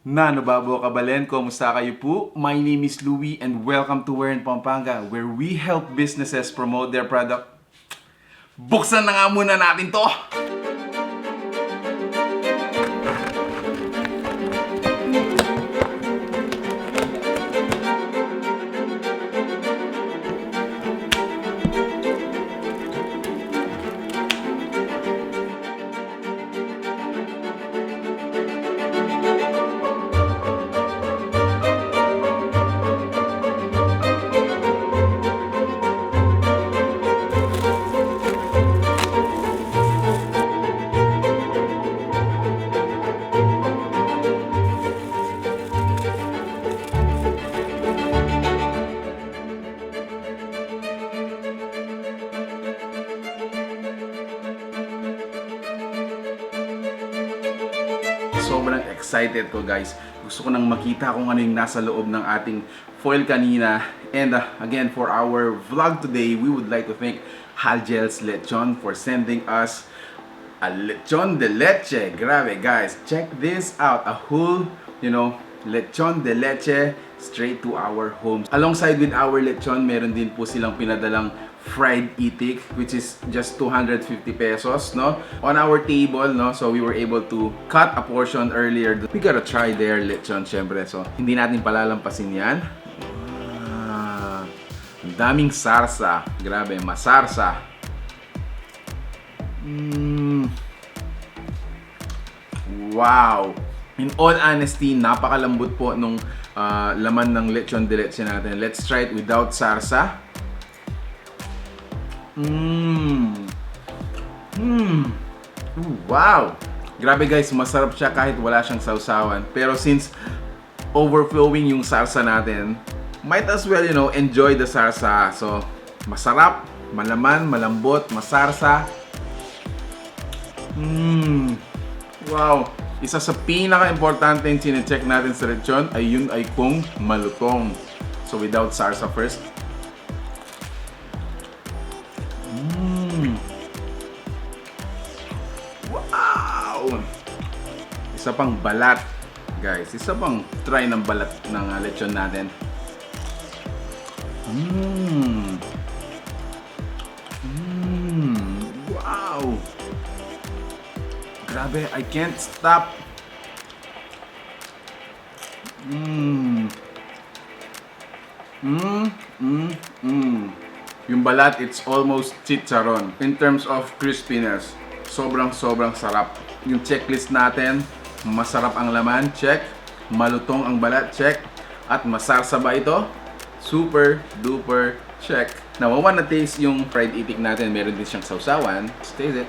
Nanobabo Kabalen, kumusta kayo po? My name is Louie and welcome to We're in Pampanga, where we help businesses promote their product. Buksan na nga muna natin to! Sobrang excited ko, guys. Gusto ko nang makita kung ano yung nasa loob ng ating foil kanina. And again, for our vlog today, we would like to thank Halgel's Lechon for sending us a lechon de leche. Grabe, guys. Check this out. A whole, lechon de leche straight to our homes. Alongside with our lechon, meron din po silang pinadalang fried itik, which is just 250 pesos, no? On our table, no? So we were able to cut a portion earlier. We gotta try their lechon, syempre. So hindi natin palalampasin yan. Ang daming sarsa. Grabe, masarsa. Wow! In all honesty, napakalambot po nung laman ng lechon de leche natin. Let's try it without sarsa. Wow! Grabe, guys, masarap siya kahit wala siyang sausawan. Pero since overflowing yung sarsa natin, might as well, enjoy the sarsa. So, masarap, malaman, malambot, masarsa. Wow! Isa sa pinaka-importante yung sinecheck natin sa lechon ay yun ay kung malutong. So, without sarsa first. Wow! Isa pang balat, guys. Isa pang try ng balat ng lechon natin. Wow! Grabe, I can't stop. Yung balat, it's almost chicharon. In terms of crispiness, sobrang sarap. Yung checklist natin, masarap ang laman, check. Malutong ang balat, check. At masarsa ba ito? Super duper check. Now, I wanna taste yung fried itik natin. Meron din siyang sausawan. Let's taste it.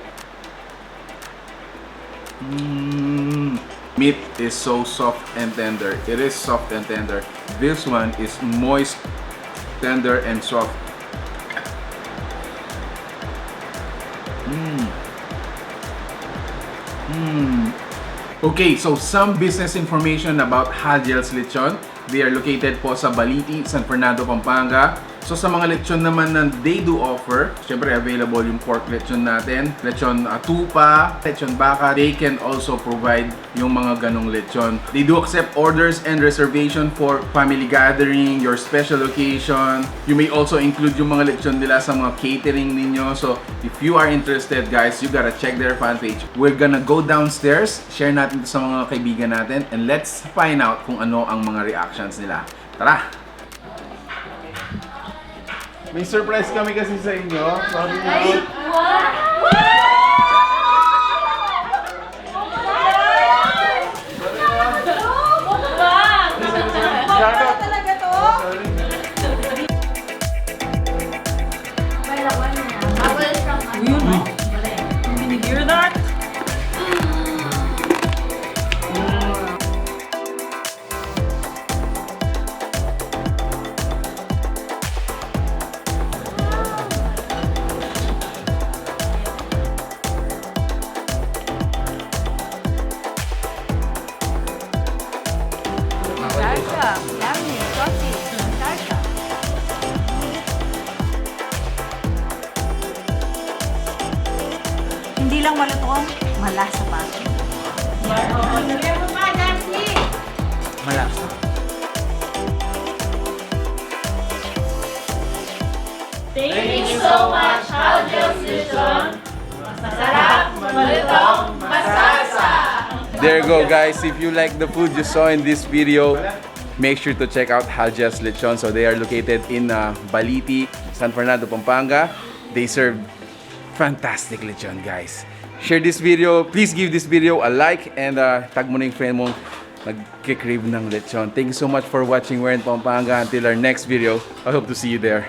Meat is so soft and tender. It is soft and tender. This one is moist, tender, and soft. Okay, so some business information about Halgel's Lechon. They are located po sa Baliti, San Fernando, Pampanga. So sa mga lechon naman na they do offer, syempre available yung pork lechon natin, lechon Tupa, lechon Baka. They can also provide yung mga ganong lechon. They do accept orders and reservation for family gathering, your special occasion. You may also include yung mga lechon nila sa mga catering ninyo. So if you are interested, guys, you gotta check their fan page. We're gonna go downstairs, share natin sa mga kaibigan natin, and let's find out kung ano ang mga reactions nila. Tara! May surprise kami kasi sa inyo. Sorry na. Talaga to? May lawan niya. Bawal siyang ano. Can you hear that? Yummy, saucy, salsa. Hindi lang malutong, malasa pa. There you go, guys. If you like the food you saw in this video, make sure to check out Halgel's Lechon. So they are located in Baliti, San Fernando, Pampanga. They serve fantastic lechon, guys. Share this video. Please give this video a like and tag mo na yung friend mo nagkikrave ng lechon. Thank you so much for watching. We're in Pampanga. Until our next video, I hope to see you there.